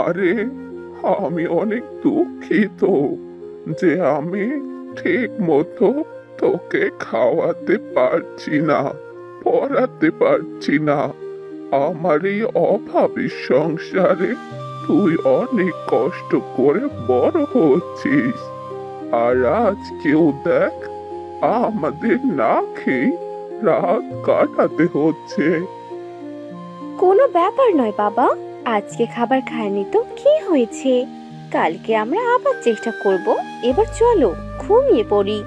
মারে, আমি অনেক দুঃখিত যে আমি ঠিক মতো তোকে খাওয়াতে পারছি না, পড়াতে পারছি না। আমার এই অভাবী সংসারে তুই অনেক কষ্ট করে বড় হচ্ছিস, আর আজ কেউ দেখ আমাদের না খেয়ে রাত কাটাতে হচ্ছে। কোনো ব্যাপার নয় বাবা, আজকে খাবার খায়নি তো কি হয়েছে, কালকে আমরা আবার চেষ্টা করব। এবার চলো ঘুমিয়ে পড়ি।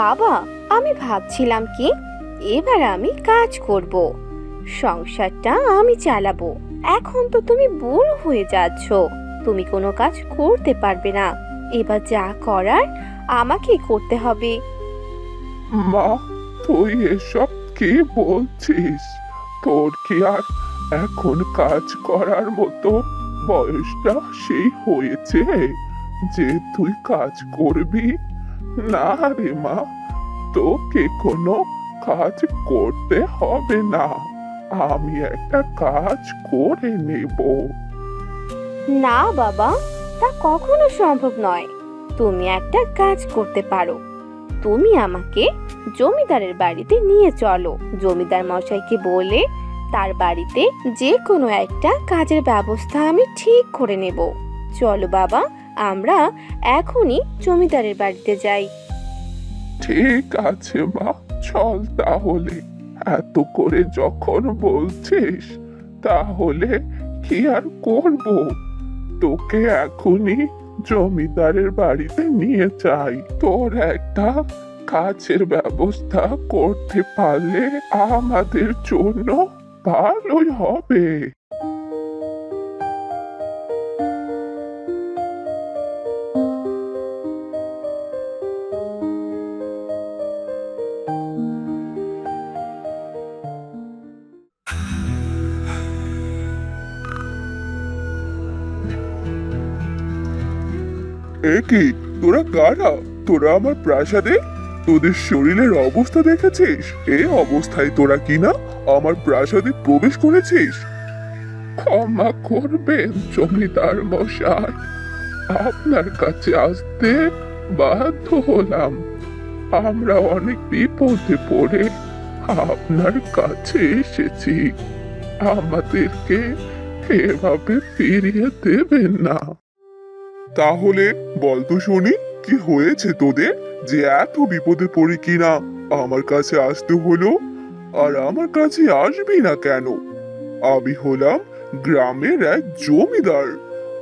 বাবা, আমি ভাবছিলাম কি, এবার আমি কাজ করব, সংসারটা আমি চালাবো। এখন তো তুমি বুড়ো হয়ে যাচ্ছ, তুমি কোনো কাজ করতে পারবে না। এবার যা করার আমাকেই করতে হবে। মা, তুই এসব কি বলছিস? তোর কি আর এখন কাজ করার মতো বয়সটা সেই হয়েছে যে তুই কাজ করবি? না রে মা, তোকে কোনো কাজ করতে হবে না, আমি একটা কাজ করে নেব। না বাবা, তা কখনো সম্ভব নয়। তুমি একটা কাজ করতে পারো, তুমি আমাকে জমিদারের বাড়িতে নিয়ে চলো। জমিদার মশাইকে বলে তার বাড়িতে যে কোনো একটা কাজের ব্যবস্থা আমি ঠিক করে নেব। চলো বাবা, আমরা এখনই জমিদারের বাড়িতে যাই। ঠিক আছে মা, চল তাহলে। এত করে যখন বলছিস তাহলে কি আর করব, তোকে এখনই জমিদারের বাড়িতে নিয়ে যাই। তোর একটা কাজের ব্যবস্থা করতে পারলে আমাদের জন্য ভালোই হবে। এ কি, তোরা কারা? তোরা আমার প্রাসাদে? তোদের শরীরের অবস্থা দেখেছিস? এই অবস্থায় তোরা কিনা আমার প্রাসাদে প্রবেশ করেছিস? ক্ষমা করবেন জমিদার মশাই, আপনার কাছে আসতে বাধ্য হলাম। আমরা অনেক বিপদে পড়ে আপনার কাছে এসেছি, আমাদেরকে এভাবে ফিরিয়ে দেবেন না। তাহলে বলতো শুনি, কি হয়েছে তোদের যে এত বিপদে পড়ে কিনা আমার কাছে আসতে হলো? আর আমার কাছে আসবি না কেন? আমি হলাম গ্রামের এক জমিদার,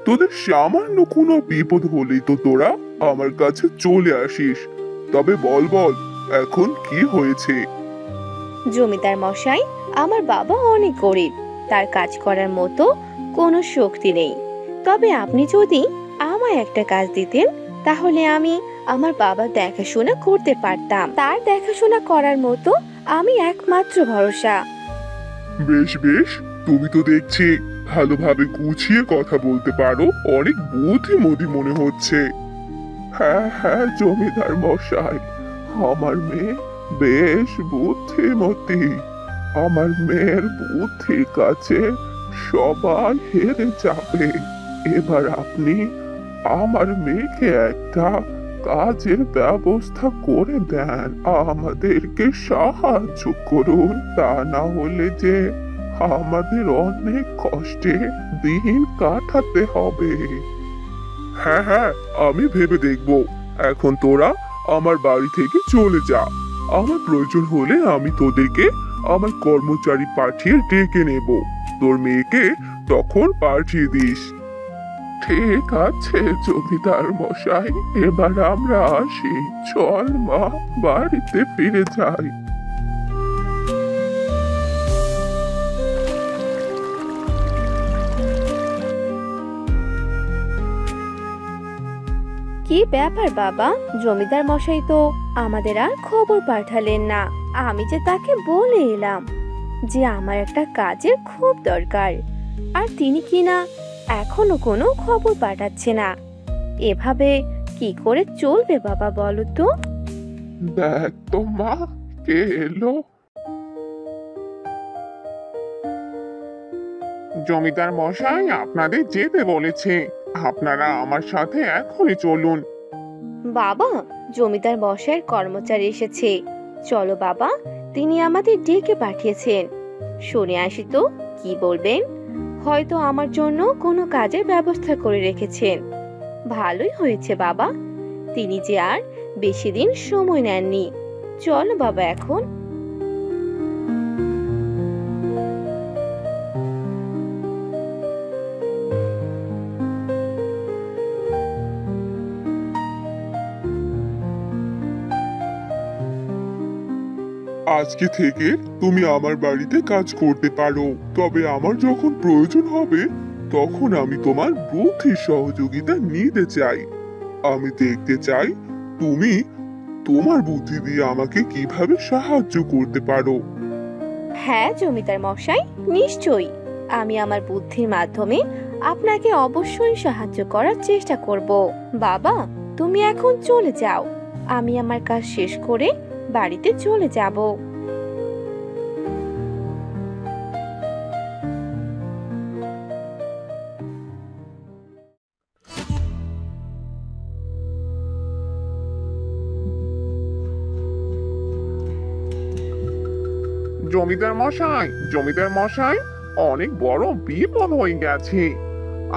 তোদের সামান্য কোনো বিপদ হলেই তো তোরা আমার কাছে চলে আসিস। তবে বল বল, এখন কি হয়েছে? জমিদার মশাই, আমার বাবা অনেক গরিব, তার কাজ করার মতো কোনো শক্তি নেই। তবে আপনি যদি আমায় একটা কাজ দিতেন, তাহলে আমি আমার বাবার দেখাশোনা করতে পারতাম। তার দেখাশোনা করার মতো আমি একমাত্র ভরসা। বেশ বেশ, তুমি তো দেখছি ভালোভাবে গুছিয়ে কথা বলতে পারো, অনেক বুদ্ধিমতী মনে হচ্ছে। হ্যাঁ হ্যাঁ জমিদার মশাই, আমার মেয়ে বেশ বুদ্ধিমতী। আমার মেয়ের বুদ্ধির কাছে সবাই হেরে যাবে। এবার আপনি আমার মেয়েকে একটা কাজের ব্যবস্থা করে দেন, আমাদেরকে সাহায্য করুন। তা না হলে যে আমাদের অনেক কষ্টে দিন কাটাতে হবে। হ্যাঁ হ্যাঁ, আমি ভেবে দেখব। এখন তোরা আমার বাড়ি থেকে চলে যা, আমার প্রয়োজন হলে আমি তোদেরকে আমার কর্মচারী পাঠিয়ে ডেকে নেব। তোর মেয়েকে তখন পাঠিয়ে দিস। ঠিক আছে জমিদার মশাই, এবার আমরা আসি। চল মা, বাড়িতে ফিরে যাই। কি ব্যাপার বাবা, জমিদার মশাই তো আমাদের আর খবর পাঠালেন না। আমি যে তাকে বলে এলাম। যে আমার একটা কাজের খুব দরকার, আর তিনি কিনা এখনো কোনো খবর পাঠাচ্ছে না। এভাবে কি করে চলবে বাবা, বলো তো? দেখ তো মা, কে এলো। জমিদার মশাই আপনাদের যেতে বলেছে, আপনারা আমার সাথে এখনই চলুন। বাবা, জমিদার মশাইয়ের কর্মচারী এসেছে, চলো বাবা, তিনি আমাদের ডেকে পাঠিয়েছেন। শুনে আসি তো কি বলবেন। হয়তো আমার জন্য কোনো কাজের ব্যবস্থা করে রেখেছেন। ভালোই হয়েছে বাবা, তিনি যে আর বেশি দিন সময় নেননি। চলো বাবা এখন। আজকে থেকে তুমি আমার বাড়িতে কাজ করতে পারো, তবে আমার যখন প্রয়োজন হবে তখন আমি তোমার বুদ্ধির সহযোগিতা নিতে চাই। আমি দেখতে চাই তুমি তোমার বুদ্ধি দিয়ে আমাকে কিভাবে সাহায্য করতে পারো। হ্যাঁ জমিদার মশাই, নিশ্চয়ই আমি আমার বুদ্ধির মাধ্যমে আপনাকে অবশ্যই সাহায্য করার চেষ্টা করব। বাবা, তুমি এখন চলে যাও, আমি আমার কাজ শেষ করে বাড়িতে চলে যাব। জমিদার মশাই, জমিদার মশাই, অনেক বড় বিপদ হয়ে গেছে।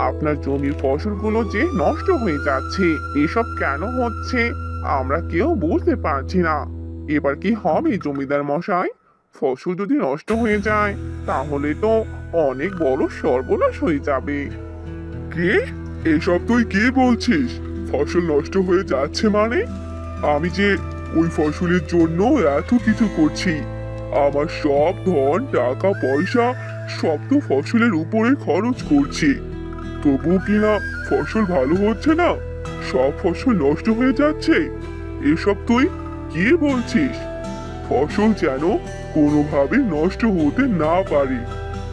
আপনার জমির ফসলগুলো যে নষ্ট হয়ে যাচ্ছে, এসব কেন হচ্ছে আমরা কেউ বুঝতে পারছি না। এবার কি হবে জমিদার মশাই? ফসল যদি নষ্ট হয়ে যায় তাহলে তো অনেক বড় সর্বনাশ হয়ে যাবে। কে? এসব তুই কি বলছিস? ফসল নষ্ট হয়ে যাচ্ছে মানে? আমি যে ওই ফসলের জন্য এত কিছু করছি, আমার সব ধন টাকা পয়সা সব তো ফসলের উপরে খরচ করছি, তবু কিনা ফসল ভালো হচ্ছে না, সব ফসল নষ্ট হয়ে যাচ্ছে। এসব তুই কি বলছিস? ফসল যেন কোনোভাবে নষ্ট হতে না পারে,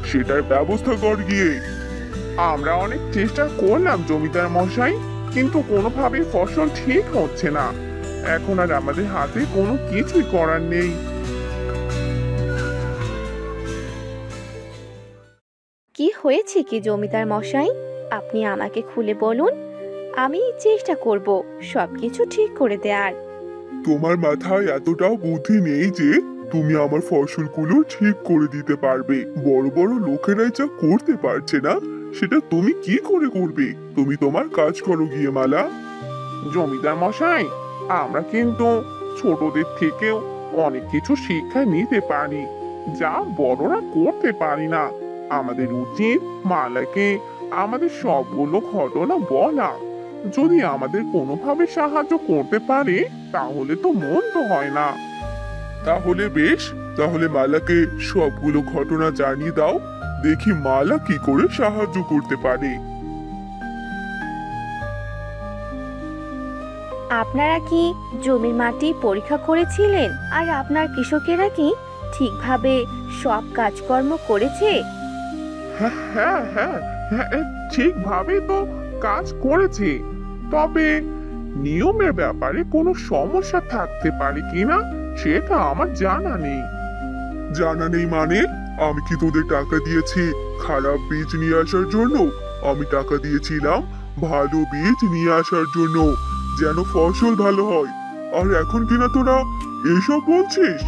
সেটার ব্যবস্থা কর গিয়ে। আমরা অনেক চেষ্টা করলাম জমিদার মশাই, কিন্তু কোনোভাবে ফসল ঠিক হচ্ছে না। এখন আর আমাদের হাতে কোনো কিছুই করার নেই। কি হয়েছে কি জমিদার মশাই, আপনি আমাকে খুলে বলুন, আমি চেষ্টা করব সবকিছু ঠিক করে দেওয়ার। তোমার মাথায় এতটাও বুদ্ধি নেই যে তুমি আমার ফসলগুলো ঠিক করে দিতে পারবে। বড় বড় লোকেরাই যা করতে পারছে না, সেটা তুমি কি করে করবে? তুমি তোমার কাজ করো গিয়ে মালা। জমিদার মশাই, আমরা কিন্তু ছোটদের থেকেও অনেক কিছু শিক্ষা নিতে পারি যা বড়রা করতে পারি না। আমাদের উচিত মালাকে আমাদের সবগুলো ঘটনা বলা। যদি আমাদের কোনোভাবে সাহায্য করতে পারে তাহলে তো মন্দ হয় না। তাহলে বেশ, তাহলে মালাকে সবগুলো ঘটনা জানিয়ে দাও, দেখি মালা কি করে সাহায্য করতে পারে। আপনারা কি জমির মাটি পরীক্ষা করেছিলেন? আর আপনার কৃষকেরা কি ঠিকভাবে সব কাজকর্ম করেছে? হ্যাঁ হ্যাঁ হ্যাঁ হ্যাঁ, ঠিকভাবে তো কাজ করেছে, তবে নিয়মের ব্যাপারে কোনো সমস্যা থাকতে পারে কিনা সেটা আমার জানা নেই। জানা নেই মানে? আমি কি তোদের টাকা দিয়েছি খারাপ বীজ নিয়ে আসার জন্য? আমি টাকা দিয়েছিলাম ভালো বীজ নিয়ে আসার জন্য, যেন ফসল ভালো হয়। আর এখন কিনা তোরা এসব বলছিস?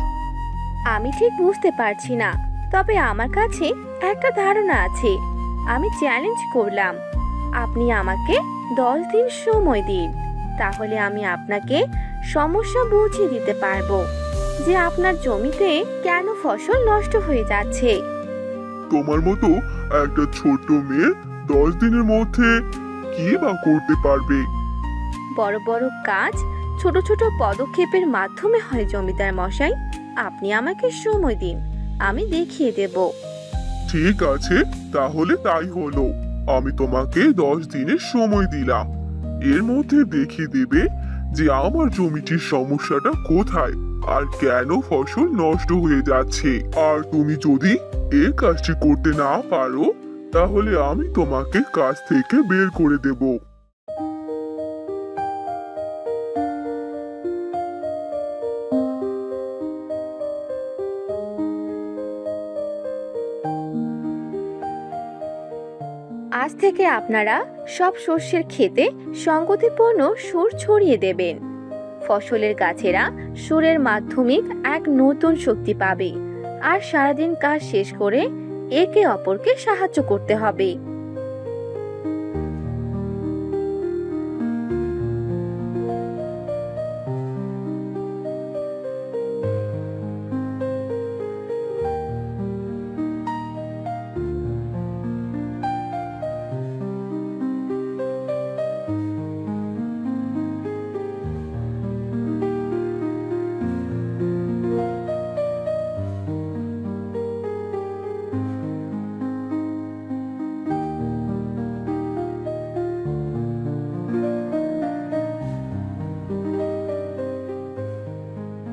আমি ঠিক বুঝতে পারছি না, তবে আমার কাছে একটা ধারণা আছে। আমি চ্যালেঞ্জ করলাম, আপনি আমাকে 10 দিন সময় দিন, তাহলে আমি আপনাকে সমস্যা বুঝিয়ে দিতে পারবো যে আপনার জমিতে কেন ফসল নষ্ট হয়ে যাচ্ছে। তোমার মতো একটা ছোট্ট মেয়ে 10 দিনের মধ্যে কি বা করতে পারবে? বড় বড় কাজ ছোট ছোট পদক্ষেপের মাধ্যমে হয় জমিদার মশাই। আপনি আমাকে সময় দিন, আমি দেখিয়ে দেব। ঠিক আছে, তাহলে তাই হলো। আমি তোমাকে 10 দিনের সময় দিলাম। এর মধ্যে দেখিয়ে দেবে যে আমার জমিটির সমস্যাটা কোথায়। আর কেন ফসল নষ্ট হয়ে যাচ্ছে। আর তুমি যদি এই কাজটি করতে না পারো তাহলে আমি তোমাকে কাজ থেকে বের করে দেব। আজ থেকে আপনারা সব শস্যের ক্ষেতে সঙ্গতিপূর্ণ সুর ছড়িয়ে দেবেন। ফসলের গাছেরা সুরের মাধ্যমে এক নতুন শক্তি পাবে আর সারাদিন কাজ শেষ করে একে অপরকে সাহায্য করতে হবে।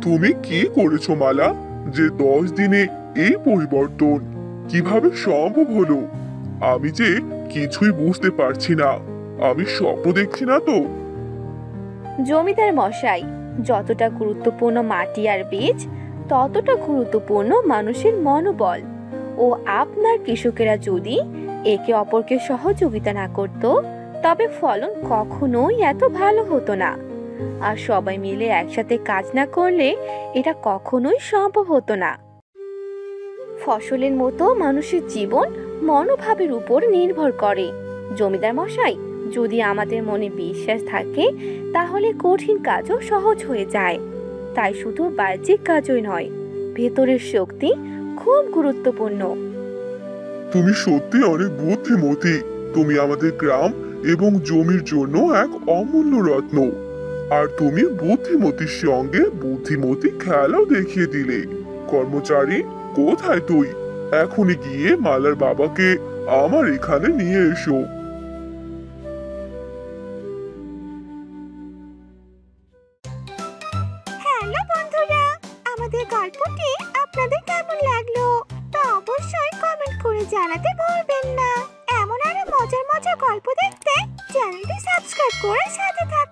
তুমি কি করেছো মালা, যে 10 দিনে এই পরিবর্তন কিভাবে সম্ভব হলো? আমি যে কিছুই বুঝতে পারছি না। আমি স্বপ্ন দেখছি না তো? জমিদার মশাই, যতটা গুরুত্বপূর্ণ মাটি আর বীজ, ততটা গুরুত্বপূর্ণ মানুষের মনোবল। ও আপনার কৃষকেরা যদি একে অপরকে সহযোগিতা না করত তবে ফলন কখনোই এত ভালো হতো না। আর সবাই মিলে একসাথে কাজ না করলে এটা কখনোই সম্ভব হতো না। ফসলের মতো মানুষের জীবন মনোভাবের উপর নির্ভর করে। জমিদার মশাই, যদি আমাদের মনে বিশ্বাস থাকে তাহলে কঠিন কাজও সহজ হয়ে যায়। তাই শুধু বাহ্যিক কাজই নয়, ভেতরের শক্তি খুব গুরুত্বপূর্ণ। তুমি সত্যি অনেক বুদ্ধিমতী। তুমি আমাদের গ্রাম এবং জমির জন্য এক অমূল্য রত্ন। আর তুমি বুদ্ধিমতির সঙ্গে বুদ্ধিমতী খেলাও দেখিয়ে দিলে। কর্মচারী, কোথায় তুই? এখনই গিয়ে মালার বাবাকে আমার এখানে নিয়ে এসো। হ্যালো বন্ধুরা, আমাদের গল্পটি আপনাদের কেমন লাগলো তা অবশ্যই কমেন্ট করে জানাতে ভুলবেন না। এমন আরো মজার মজার গল্প দেখতে চ্যানেলটি সাবস্ক্রাইব করে সাথে থাকুন।